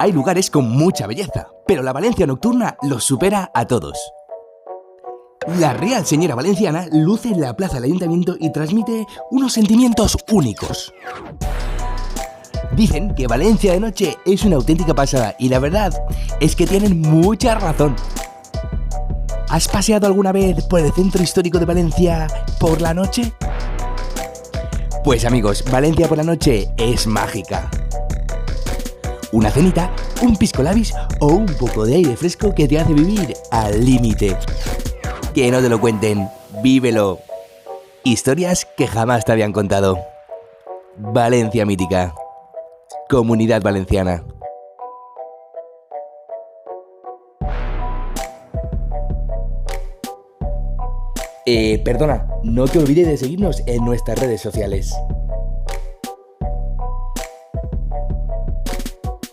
hay lugares con mucha belleza, pero la Valencia nocturna los supera a todos. La Real Señora Valenciana luce en la plaza del Ayuntamiento y transmite unos sentimientos únicos. Dicen que Valencia de noche es una auténtica pasada y la verdad es que tienen mucha razón. ¿Has paseado alguna vez por el centro histórico de Valencia por la noche? Pues amigos, Valencia por la noche es mágica. Una cenita, un pisco labis o un poco de aire fresco que te hace vivir al límite. Que no te lo cuenten, vívelo. Historias que jamás te habían contado. Valencia mítica. Comunidad Valenciana. Perdona, no te olvides de seguirnos en nuestras redes sociales.